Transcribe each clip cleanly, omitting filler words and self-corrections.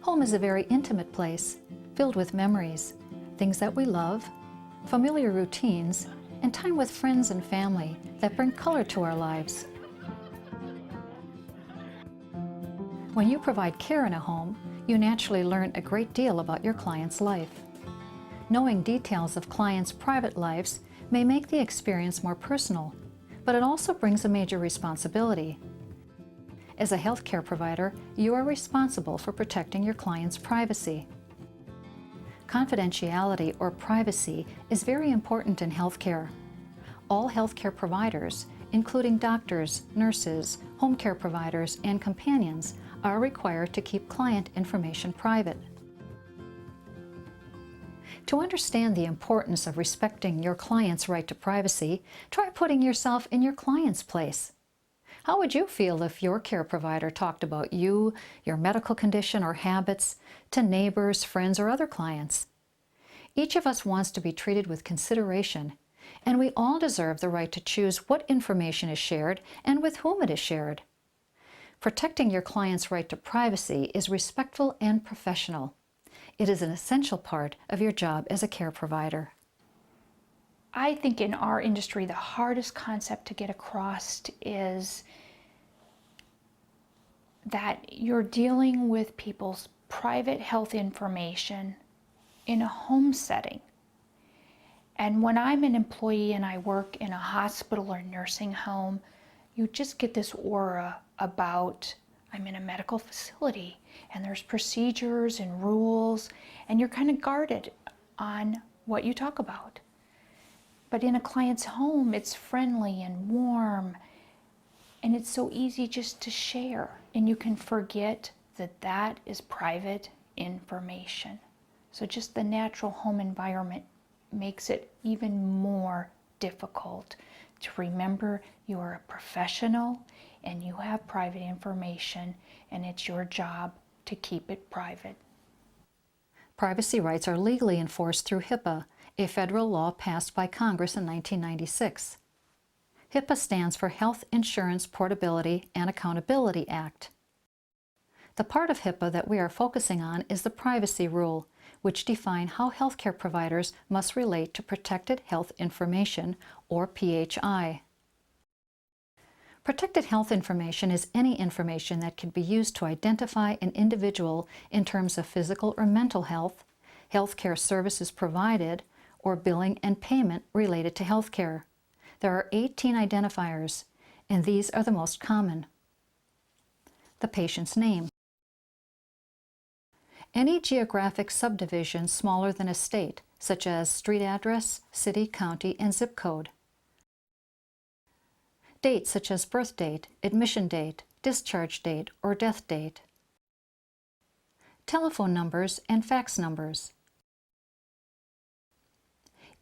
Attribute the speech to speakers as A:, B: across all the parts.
A: Home is a very intimate place, filled with memories, things that we love, familiar routines, and time with friends and family that bring color to our lives. When you provide care in a home, you naturally learn a great deal about your client's life. Knowing details of clients' private lives may make the experience more personal, but it also brings a major responsibility. As a healthcare provider, you are responsible for protecting your client's privacy. Confidentiality or privacy is very important in healthcare. All healthcare providers, including doctors, nurses, home care providers, and companions, are required to keep client information private. To understand the importance of respecting your client's right to privacy, try putting yourself in your client's place. How would you feel if your care provider talked about you, your medical condition or habits, to neighbors, friends, or other clients? Each of us wants to be treated with consideration, and we all deserve the right to choose what information is shared and with whom it is shared. Protecting your client's right to privacy is respectful and professional. It is an essential part of your job as a care provider.
B: I think in our industry, the hardest concept to get across is that you're dealing with people's private health information in a home setting. And when I'm an employee and I work in a hospital or nursing home, you just get this aura about, I'm in a medical facility and there's procedures and rules, and you're kind of guarded on what you talk about. But in a client's home, it's friendly and warm, and it's so easy just to share, and you can forget that that is private information. So just the natural home environment makes it even more difficult to remember you are a professional and you have private information, and it's your job to keep it private.
A: Privacy rights are legally enforced through HIPAA, a federal law passed by Congress in 1996. HIPAA stands for Health Insurance Portability and Accountability Act. The part of HIPAA that we are focusing on is the privacy rule, which define how healthcare providers must relate to protected health information, or PHI. Protected health information is any information that can be used to identify an individual in terms of physical or mental health, healthcare services provided, or billing and payment related to healthcare. There are 18 identifiers, and these are the most common. The patient's name. Any geographic subdivision smaller than a state, such as street address, city, county, and zip code. Dates such as birth date, admission date, discharge date, or death date. Telephone numbers and fax numbers.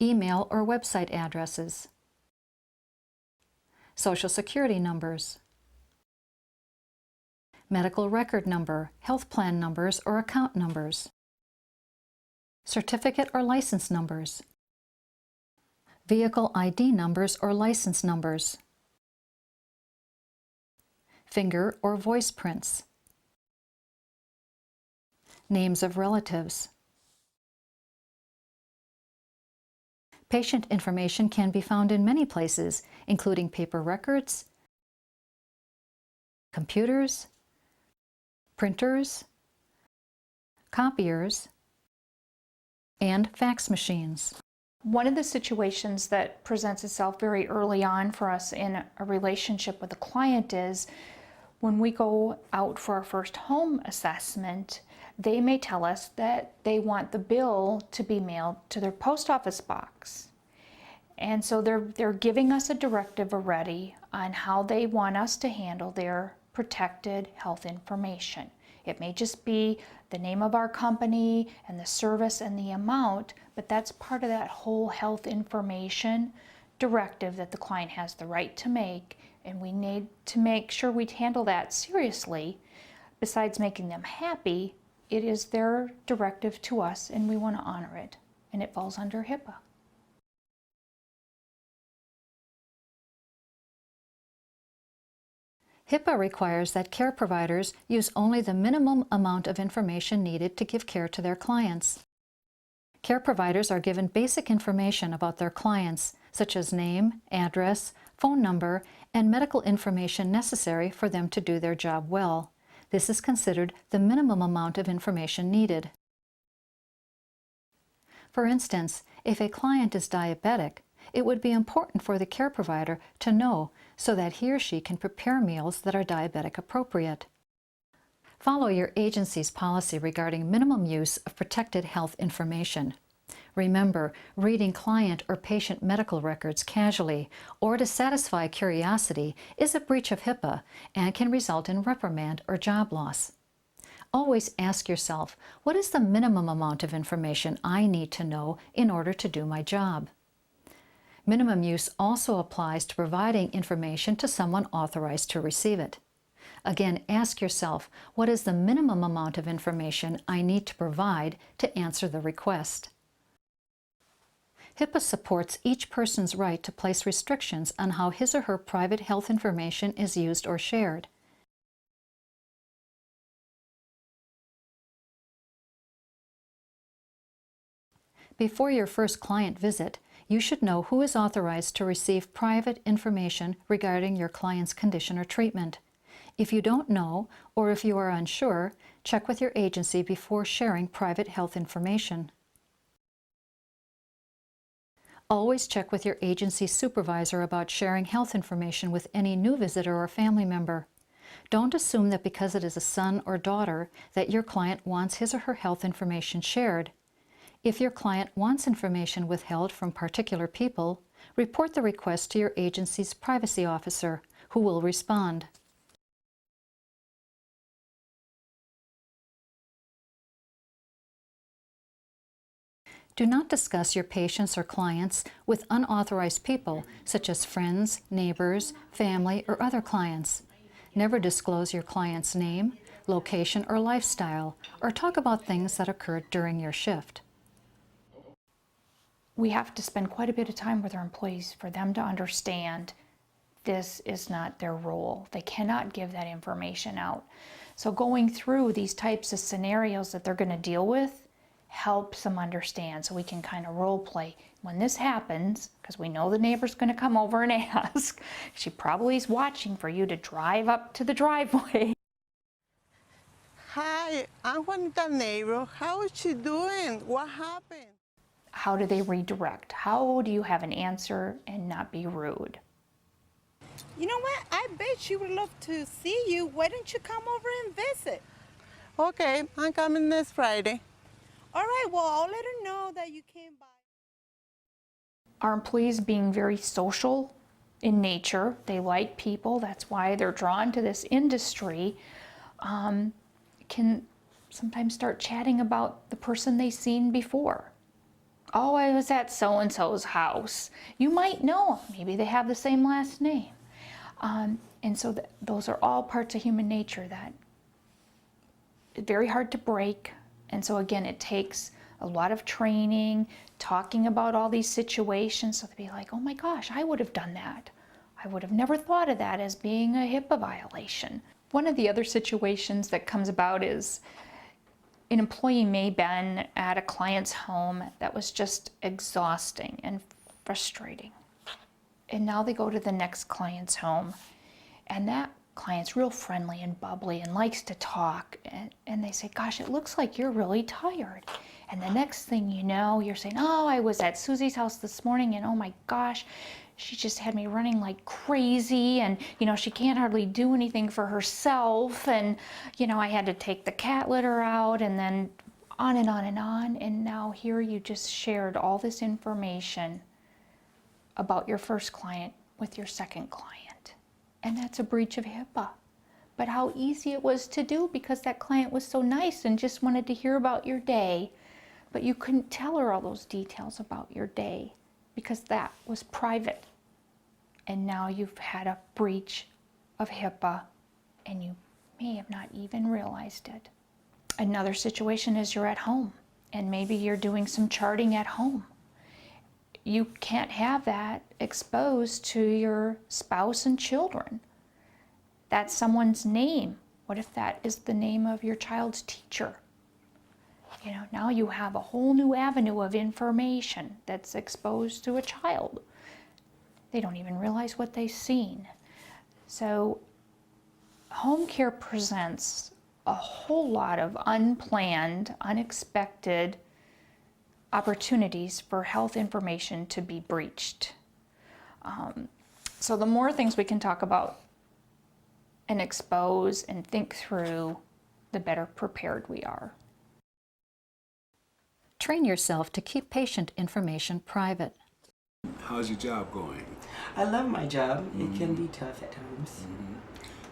A: Email or website addresses. Social Security numbers. Medical record number, health plan numbers or account numbers. Certificate or license numbers. Vehicle ID numbers or license numbers. Finger or voice prints. Names of relatives. Patient information can be found in many places, including paper records, computers, printers, copiers, and fax machines.
B: One of the situations that presents itself very early on for us in a relationship with a client is when we go out for our first home assessment, they may tell us that they want the bill to be mailed to their post office box. And so they're giving us a directive already on how they want us to handle their protected health information. It may just be the name of our company and the service and the amount, but that's part of that whole health information directive that the client has the right to make, and we need to make sure we handle that seriously. Besides making them happy, it is their directive to us, and we want to honor it, and it falls under HIPAA.
A: HIPAA requires that care providers use only the minimum amount of information needed to give care to their clients. Care providers are given basic information about their clients, such as name, address, phone number, and medical information necessary for them to do their job well. This is considered the minimum amount of information needed. For instance, if a client is diabetic, it would be important for the care provider to know so that he or she can prepare meals that are diabetic appropriate. Follow your agency's policy regarding minimum use of protected health information. Remember, reading client or patient medical records casually or to satisfy curiosity is a breach of HIPAA and can result in reprimand or job loss. Always ask yourself, what is the minimum amount of information I need to know in order to do my job? Minimum use also applies to providing information to someone authorized to receive it. Again, ask yourself, what is the minimum amount of information I need to provide to answer the request? HIPAA supports each person's right to place restrictions on how his or her private health information is used or shared. Before your first client visit, you should know who is authorized to receive private information regarding your client's condition or treatment. If you don't know, or if you are unsure, check with your agency before sharing private health information. Always check with your agency supervisor about sharing health information with any new visitor or family member. Don't assume that because it is a son or daughter that your client wants his or her health information shared. If your client wants information withheld from particular people, report the request to your agency's privacy officer, who will respond. Do not discuss your patients or clients with unauthorized people, such as friends, neighbors, family, or other clients. Never disclose your client's name, location, or lifestyle, or talk about things that occurred during your shift.
B: We have to spend quite a bit of time with our employees for them to understand this is not their role. They cannot give that information out. So going through these types of scenarios that they're going to deal with helps them understand, so we can kind of role play. When this happens, because we know the neighbor's going to come over and ask, she probably is watching for you to drive up to the driveway.
C: Hi, I'm Juanita's neighbor. How is she doing? What happened?
B: How do they redirect? How do you have an answer and not be rude?
D: You know what? I bet she would love to see you. Why don't you come over and visit?
C: Okay, I'm coming this Friday.
D: All right, well, I'll let her know that you came by.
B: Our employees being very social in nature, they like people, that's why they're drawn to this industry, can sometimes start chatting about the person they've seen before. Oh, I was at so-and-so's house. You might know, maybe they have the same last name. And so those are all parts of human nature that it's very hard to break. And so again, it takes a lot of training, talking about all these situations, so to be like, oh my gosh, I would have done that. I would have never thought of that as being a HIPAA violation. One of the other situations that comes about is an employee may have been at a client's home that was just exhausting and frustrating. And now they go to the next client's home, and that client's real friendly and bubbly and likes to talk. And they say, gosh, it looks like you're really tired. And the next thing you know, you're saying, oh, I was at Susie's house this morning, and oh my gosh, she just had me running like crazy, and she can't hardly do anything for herself, and I had to take the cat litter out, and then on and on and on. And now here you just shared all this information about your first client with your second client, and that's a breach of HIPAA but how easy it was to do because that client was so nice and just wanted to hear about your day. But you couldn't tell her all those details about your day because that was private. And now you've had a breach of HIPAA and you may have not even realized it. Another situation is you're at home and maybe you're doing some charting at home. You can't have that exposed to your spouse and children. That's someone's name. What if that is the name of your child's teacher? You know, now you have a whole new avenue of information that's exposed to a child. They don't even realize what they've seen. So home care presents a whole lot of unplanned, unexpected opportunities for health information to be breached. So the more things we can talk about and expose and think through, the better prepared we are.
A: Train yourself to keep patient information private.
E: How's your job going?
F: I love my job. It can be tough at times.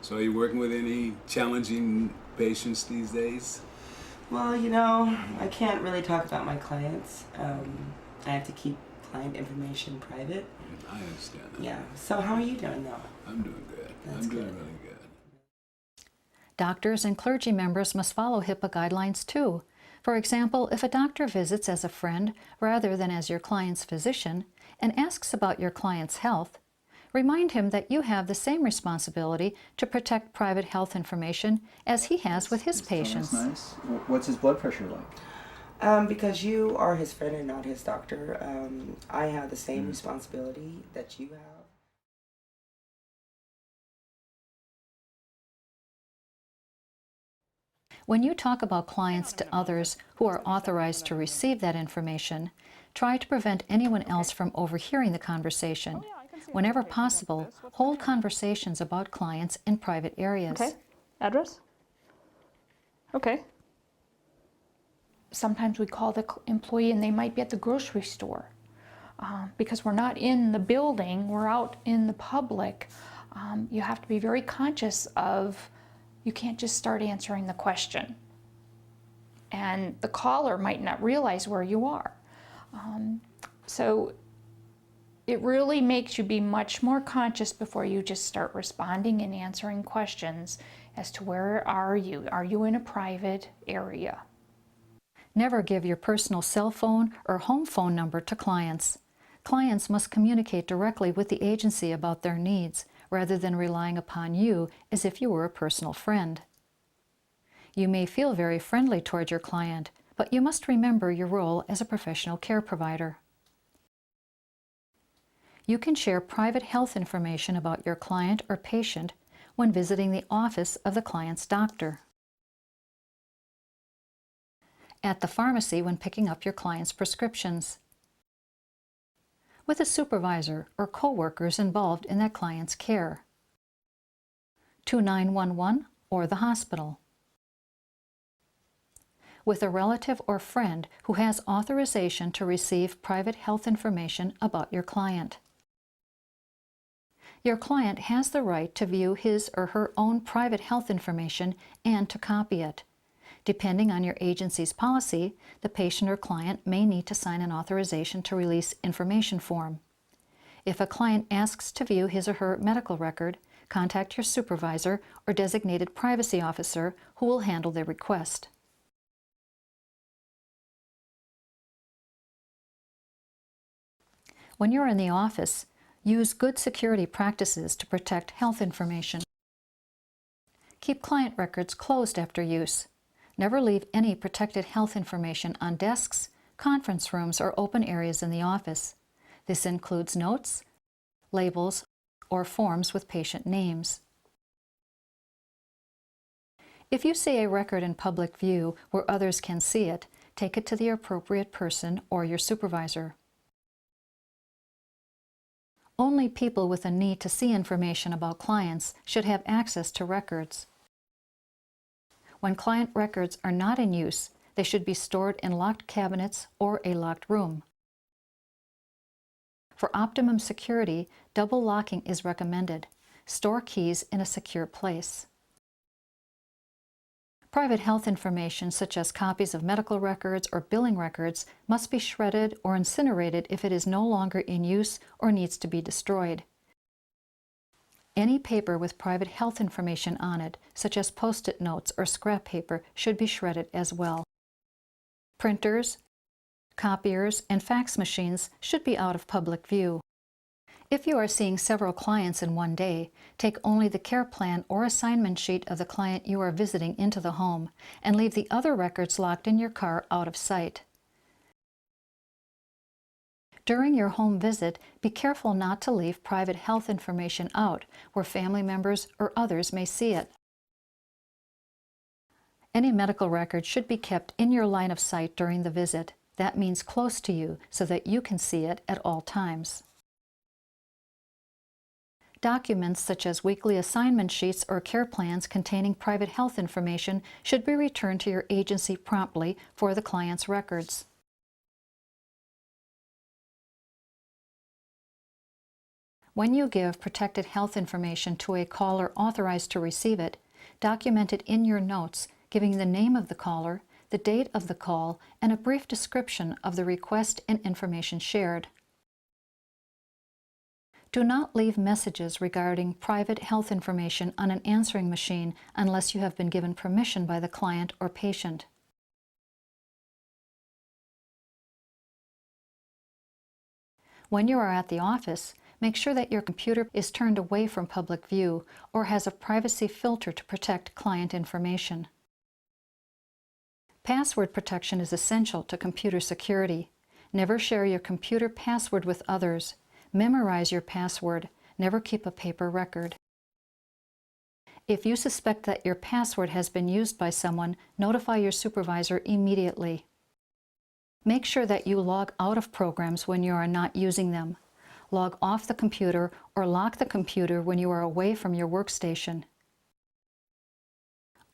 E: So are you working with any challenging patients these days?
F: Well, you know, I can't really talk about my clients. I have to keep client information private.
E: I understand that.
F: Yeah. So how are you doing though?
E: I'm doing good.
F: That's
E: I'm doing
F: good.
E: really good.
A: Doctors and clergy members must follow HIPAA guidelines too. For example, if a doctor visits as a friend rather than as your client's physician and asks about your client's health, remind him that you have the same responsibility to protect private health information as he has with his patients.
G: That's nice. What's his blood pressure like?
F: Because you are his friend and not his doctor, I have the same responsibility that you have.
A: When you talk about clients to others who are authorized to receive that information, try to prevent anyone else from overhearing the conversation. Whenever possible, hold conversations about clients in private areas.
B: Okay. Address? Okay. Sometimes we call the employee and they might be at the grocery store. Because we're not in the building, we're out in the public. You have to be very conscious of, you can't just start answering the question. And the caller might not realize where you are. So it really makes you be much more conscious before you just start responding and answering questions as to where are you? Are you in a private area?
A: Never give your personal cell phone or home phone number to clients. Clients must communicate directly with the agency about their needs, rather than relying upon you as if you were a personal friend. You may feel very friendly toward your client, but you must remember your role as a professional care provider. You can share private health information about your client or patient when visiting the office of the client's doctor, at the pharmacy when picking up your client's prescriptions, with a supervisor or co-workers involved in that client's care, to 911 or the hospital, with a relative or friend who has authorization to receive private health information about your client. Your client has the right to view his or her own private health information and to copy it. Depending on your agency's policy, the patient or client may need to sign an authorization to release information form. If a client asks to view his or her medical record, contact your supervisor or designated privacy officer who will handle the request. When you're in the office, use good security practices to protect health information. Keep client records closed after use. Never leave any protected health information on desks, conference rooms, or open areas in the office. This includes notes, labels, or forms with patient names. If you see a record in public view where others can see it, take it to the appropriate person or your supervisor. Only people with a need to see information about clients should have access to records. When client records are not in use, they should be stored in locked cabinets or a locked room. For optimum security, double locking is recommended. Store keys in a secure place. Private health information such as copies of medical records or billing records must be shredded or incinerated if it is no longer in use or needs to be destroyed. Any paper with private health information on it, such as Post-it notes or scrap paper, should be shredded as well. Printers, copiers, and fax machines should be out of public view. If you are seeing several clients in one day, take only the care plan or assignment sheet of the client you are visiting into the home and leave the other records locked in your car out of sight. During your home visit, be careful not to leave private health information out where family members or others may see it. Any medical record should be kept in your line of sight during the visit. That means close to you so that you can see it at all times. Documents such as weekly assignment sheets or care plans containing private health information should be returned to your agency promptly for the client's records. When you give protected health information to a caller authorized to receive it, document it in your notes, giving the name of the caller, the date of the call, and a brief description of the request and information shared. Do not leave messages regarding private health information on an answering machine unless you have been given permission by the client or patient. When you are at the office, make sure that your computer is turned away from public view or has a privacy filter to protect client information. Password protection is essential to computer security. Never share your computer password with others. Memorize your password. Never keep a paper record. If you suspect that your password has been used by someone, notify your supervisor immediately. Make sure that you log out of programs when you are not using them. Log off the computer or lock the computer when you are away from your workstation.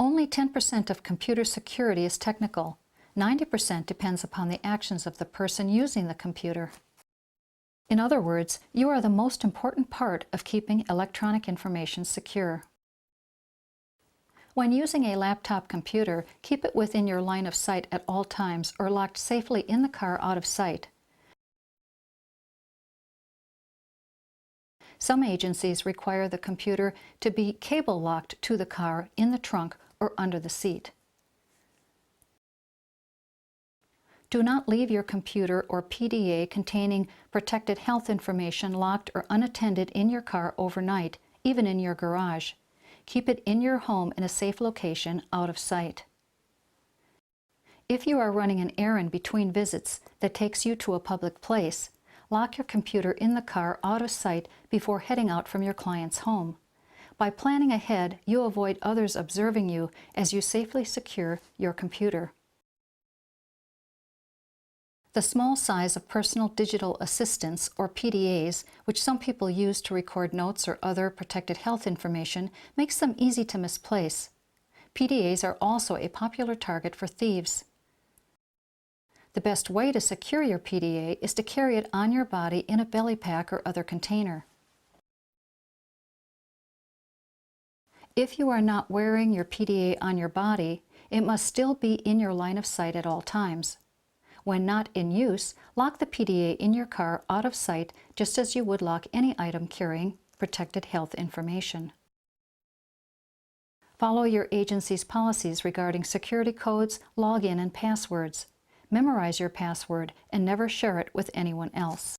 A: Only 10% of computer security is technical. 90% depends upon the actions of the person using the computer. In other words, you are the most important part of keeping electronic information secure. When using a laptop computer, keep it within your line of sight at all times or locked safely in the car out of sight. Some agencies require the computer to be cable locked to the car, in the trunk, or under the seat. Do not leave your computer or PDA containing protected health information locked or unattended in your car overnight, even in your garage. Keep it in your home in a safe location out of sight. If you are running an errand between visits that takes you to a public place, lock your computer in the car out of sight before heading out from your client's home. By planning ahead, you avoid others observing you as you safely secure your computer. The small size of personal digital assistants, or PDAs, which some people use to record notes or other protected health information, makes them easy to misplace. PDAs are also a popular target for thieves. The best way to secure your PDA is to carry it on your body in a belly pack or other container. If you are not wearing your PDA on your body, it must still be in your line of sight at all times. When not in use, lock the PDA in your car out of sight just as you would lock any item carrying protected health information. Follow your agency's policies regarding security codes, login, and passwords. Memorize your password and never share it with anyone else.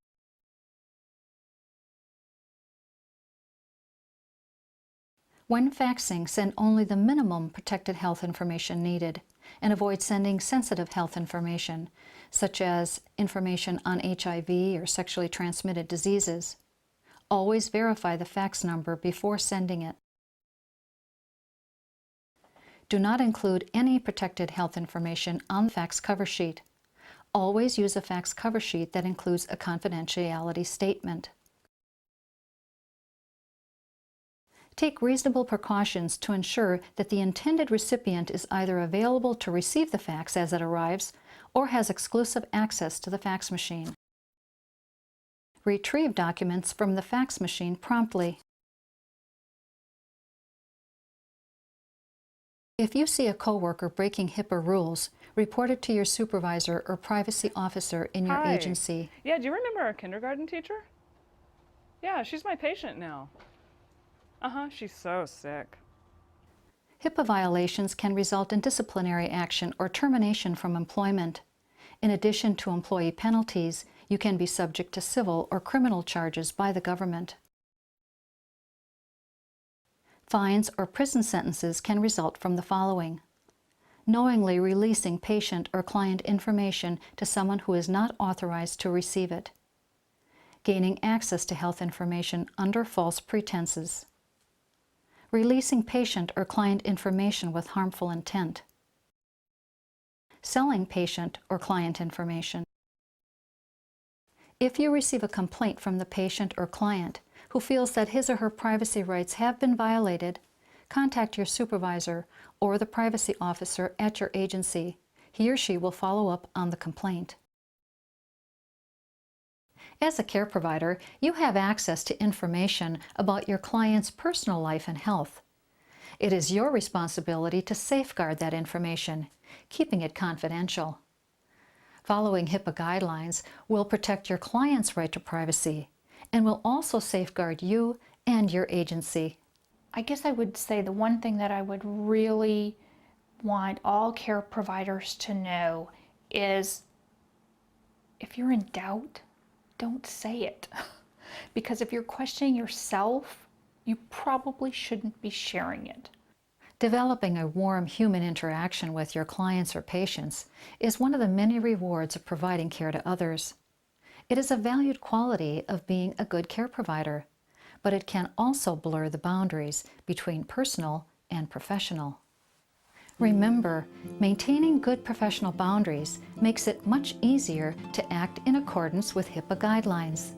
A: When faxing, send only the minimum protected health information needed, and avoid sending sensitive health information, such as information on HIV or sexually transmitted diseases. Always verify the fax number before sending it. Do not include any protected health information on the fax cover sheet. Always use a fax cover sheet that includes a confidentiality statement. Take reasonable precautions to ensure that the intended recipient is either available to receive the fax as it arrives or has exclusive access to the fax machine. Retrieve documents from the fax machine promptly. If you see a coworker breaking HIPAA rules, report it to your supervisor or privacy officer in your
H: Hi.
A: agency.
H: Yeah, do you remember our kindergarten teacher? Yeah, she's my patient now. She's so sick.
A: HIPAA violations can result in disciplinary action or termination from employment. In addition to employee penalties, you can be subject to civil or criminal charges by the government. Fines or prison sentences can result from the following: knowingly releasing patient or client information to someone who is not authorized to receive it, gaining access to health information under false pretenses, releasing patient or client information with harmful intent, selling patient or client information. If you receive a complaint from the patient or client who feels that his or her privacy rights have been violated, contact your supervisor or the privacy officer at your agency. He or she will follow up on the complaint. As a care provider, you have access to information about your client's personal life and health. It is your responsibility to safeguard that information, keeping it confidential. Following HIPAA guidelines will protect your client's right to privacy and will also safeguard you and your agency.
B: I guess I would say the one thing that I would really want all care providers to know is if you're in doubt, don't say it. Because if you're questioning yourself, you probably shouldn't be sharing it.
A: Developing a warm human interaction with your clients or patients is one of the many rewards of providing care to others. It is a valued quality of being a good care provider, but it can also blur the boundaries between personal and professional. Remember, maintaining good professional boundaries makes it much easier to act in accordance with HIPAA guidelines.